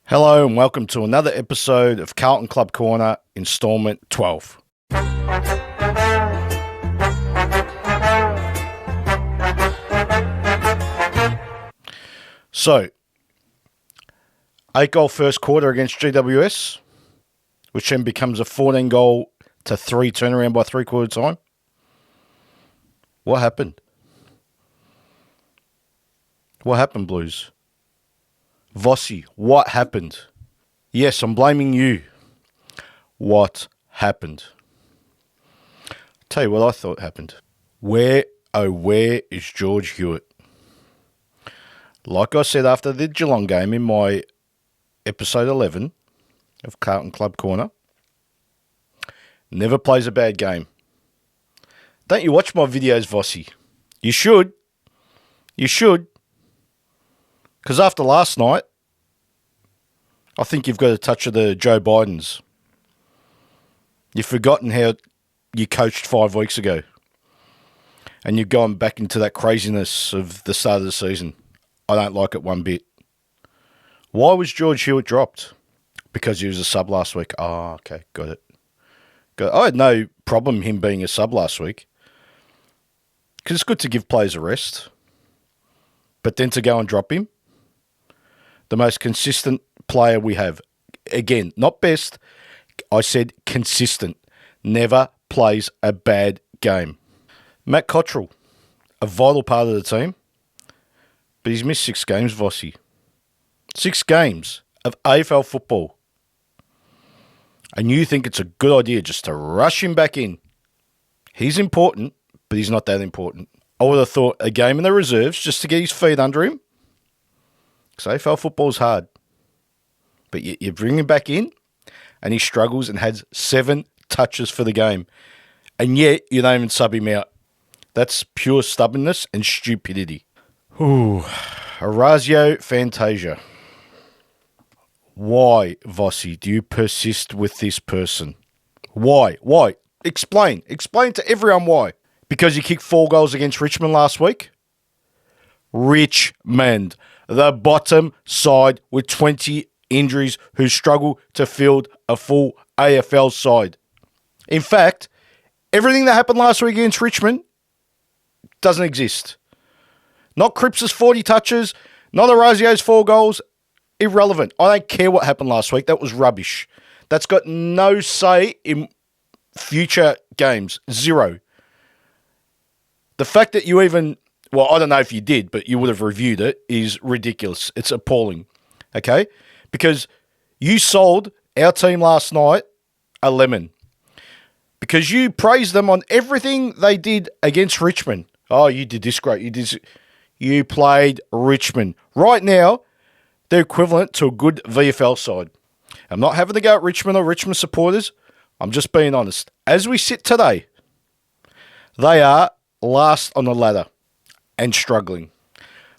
Hello and welcome to another episode of Carlton Club Corner, installment 12. So, 8-goal first quarter against GWS, which then becomes a 14-goal to 3 turnaround by three-quarter time. What happened? What happened, Blues? Vossi, what happened? Yes, I'm blaming you. What happened? Tell you what I thought happened. Where is George Hewitt? Like I said after the Geelong game in my episode 11 of Carlton Club Corner, never plays a bad game. Don't you watch my videos, Vossi? You should. You should. Because after last night, I think you've got a touch of the Joe Bidens. You've forgotten how you coached 5 weeks ago. And you've gone back into that craziness of the start of the season. I don't like it one bit. Why was George Hewitt dropped? Because he was a sub last week. Oh, okay, got it. I had no problem him being a sub last week. Because it's good to give players a rest. But then to go and drop him. The most consistent player we have. Again, not best. I said consistent. Never plays a bad game. Matt Cottrell, a vital part of the team. But he's missed 6 games, Vossi. 6 games of AFL football. And you think it's a good idea just to rush him back in. He's important, but he's not that important. I would have thought a game in the reserves just to get his feet under him. Because AFL football's hard. But you bring him back in, and he struggles and has 7 touches for the game. And yet, you don't even sub him out. That's pure stubbornness and stupidity. Ooh, Orazio Fantasia. Why, Vossi, do you persist with this person? Why? Why? Explain. Explain to everyone why. Because you kicked 4 goals against Richmond last week? Richmond. The bottom side with 20 injuries who struggle to field a full AFL side. In fact, everything that happened last week against Richmond doesn't exist. Not Cripps' 40 touches, not Orazio's 4 goals. Irrelevant. I don't care what happened last week. That was rubbish. That's got no say in future games. 0. The fact that you even... Well, I don't know if you did, but you would have reviewed it, is ridiculous. It's appalling, okay? Because you sold our team last night a lemon. Because you praised them on everything they did against Richmond. Oh, you did this great. You played Richmond. Right now, they're equivalent to a good VFL side. I'm not having to go at Richmond or Richmond supporters. I'm just being honest. As we sit today, they are last on the ladder. And struggling.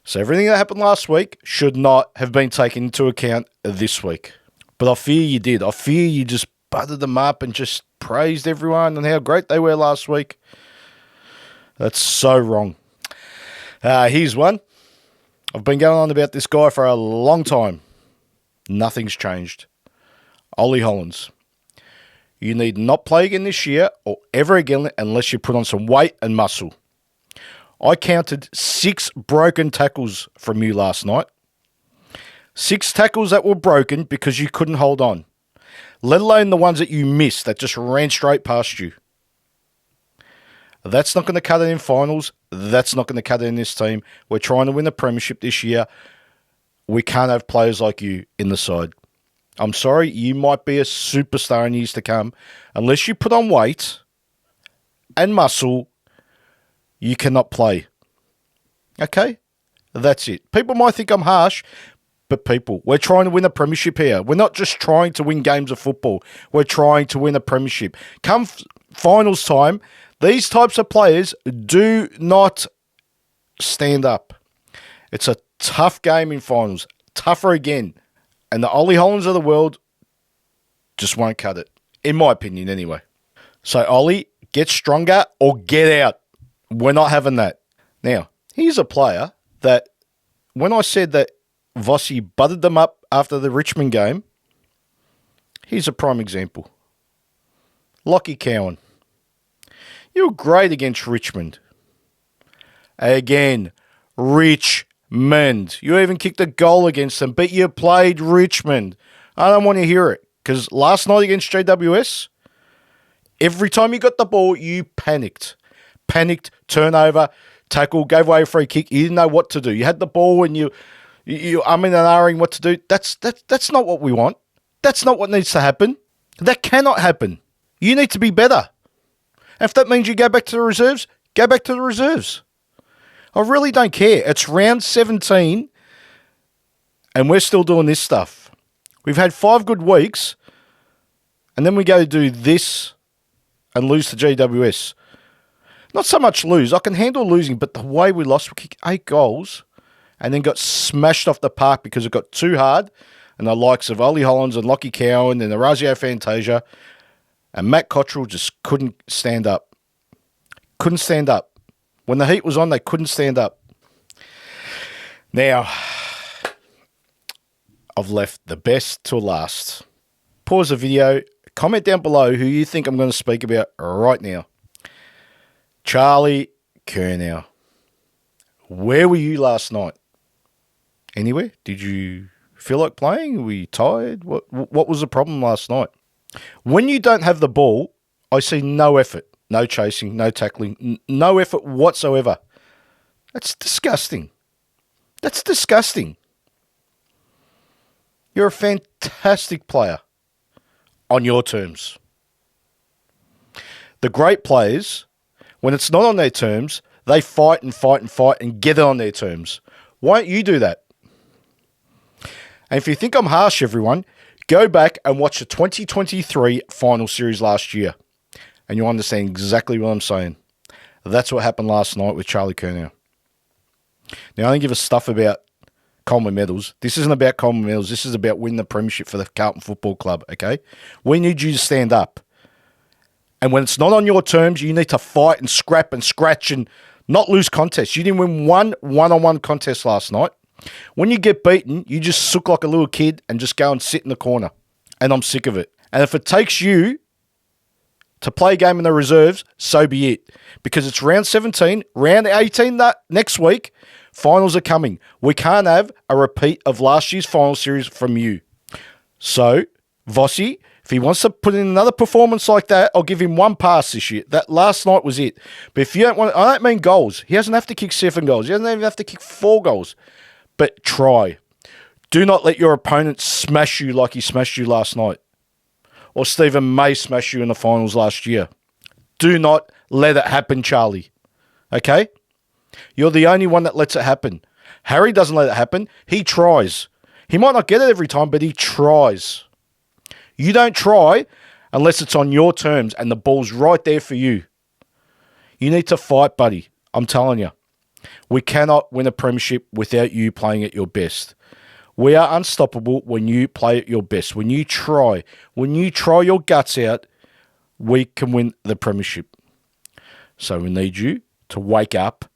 So everything that happened last week should not have been taken into account this week. But I fear you did. I fear you just buttered them up and just praised everyone and how great they were last week. That's so wrong. Here's one. I've been going on about this guy for a long time. Nothing's changed. Ollie Hollands. You need not play again this year or ever again unless you put on some weight and muscle. I counted 6 broken tackles from you last night. 6 tackles that were broken because you couldn't hold on. Let alone the ones that you missed that just ran straight past you. That's not going to cut it in finals. That's not going to cut it in this team. We're trying to win the premiership this year. We can't have players like you in the side. I'm sorry, you might be a superstar in years to come. Unless you put on weight and muscle, you cannot play. Okay? That's it. People might think I'm harsh, but people, we're trying to win a premiership here. We're not just trying to win games of football. We're trying to win a premiership. Come finals time, these types of players do not stand up. It's a tough game in finals. Tougher again. And the Ollie Hollands of the world just won't cut it. In my opinion, anyway. So, Ollie, get stronger or get out. We're not having that. Now, here's a player that when I said that Vossi butted them up after the Richmond game. Here's a prime example. Lockie Cowan. You were great against Richmond. Again, Richmond. You even kicked a goal against them, but you played Richmond. I don't want to hear it, because last night against JWS, every time you got the ball, you panicked. Panicked, turnover, tackle, gave away a free kick. You didn't know what to do. You had the ball and you umming and ahhing what to do. That's not what we want. That's not what needs to happen. That cannot happen. You need to be better. If that means you go back to the reserves, go back to the reserves. I really don't care. It's round 17 and we're still doing this stuff. We've had 5 good weeks and then we go do this and lose to GWS. Not so much lose. I can handle losing, but the way we lost, we kicked 8 goals and then got smashed off the park because it got too hard. And the likes of Ollie Hollands and Lockie Cowan and Orazio Fantasia and Matt Cottrell just couldn't stand up. Couldn't stand up. When the heat was on, they couldn't stand up. Now, I've left the best till last. Pause the video. Comment down below who you think I'm going to speak about right now. Charlie Kerel. Where were you last night? Anywhere? Did you feel like playing? Were you tired? What was the problem last night? When you don't have the ball, I see no effort. No chasing, no tackling, no effort whatsoever. That's disgusting. That's disgusting. You're a fantastic player on your terms. The great players, when it's not on their terms, they fight and fight and fight and get it on their terms. Why don't you do that? And if you think I'm harsh, everyone, go back and watch the 2023 final series last year. And you'll understand exactly what I'm saying. That's what happened last night with Charlie Kerel. Now, I don't give a stuff about Coleman medals. This isn't about Coleman medals. This is about winning the premiership for the Carlton Football Club, okay? We need you to stand up. And when it's not on your terms, you need to fight and scrap and scratch and not lose contests. You didn't win one-on-one contest last night. When you get beaten, you just sook like a little kid and just go and sit in the corner. And I'm sick of it. And if it takes you to play a game in the reserves, so be it. Because it's round 17, round 18 next week, finals are coming. We can't have a repeat of last year's final series from you. So, Vossi, if he wants to put in another performance like that, I'll give him one pass this year. That last night was it. But if you don't want, I don't mean goals. He doesn't have to kick 7 goals. He doesn't even have to kick 4 goals. But try. Do not let your opponent smash you like he smashed you last night. Or Stephen May smashed you in the finals last year. Do not let it happen, Charlie. Okay? You're the only one that lets it happen. Harry doesn't let it happen. He tries. He might not get it every time, but he tries. You don't try unless it's on your terms and the ball's right there for you. You need to fight, buddy. I'm telling you. We cannot win a premiership without you playing at your best. We are unstoppable when you play at your best. When you try your guts out, we can win the premiership. So we need you to wake up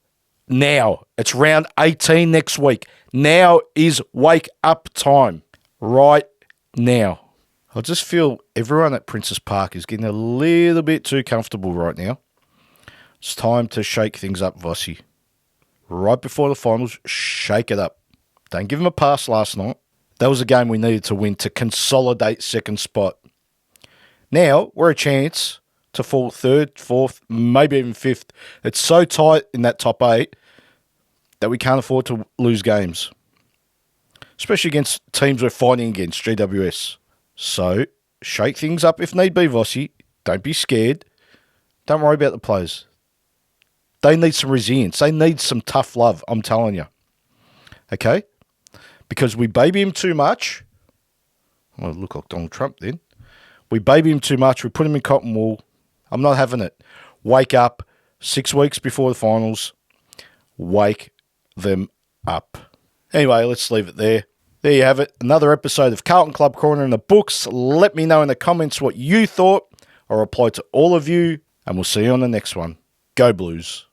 now. It's round 18 next week. Now is wake up time. Right now. I just feel everyone at Princes Park is getting a little bit too comfortable right now. It's time to shake things up, Vossi. Right before the finals, shake it up. Don't give him a pass last night. That was a game we needed to win to consolidate second spot. Now, we're a chance to fall 3rd, 4th, maybe even 5th. It's so tight in that top 8 that we can't afford to lose games. Especially against teams we're fighting against, GWS. So, shake things up if need be, Vossi. Don't be scared. Don't worry about the players. They need some resilience. They need some tough love, I'm telling you. Okay? Because we baby him too much. I look like Donald Trump then. We baby him too much. We put him in cotton wool. I'm not having it. Wake up 6 weeks before the finals. Wake them up. Anyway, let's leave it there. There you have it. Another episode of Carlton Club Corner in the books. Let me know in the comments what you thought. I'll reply to all of you. And we'll see you on the next one. Go Blues.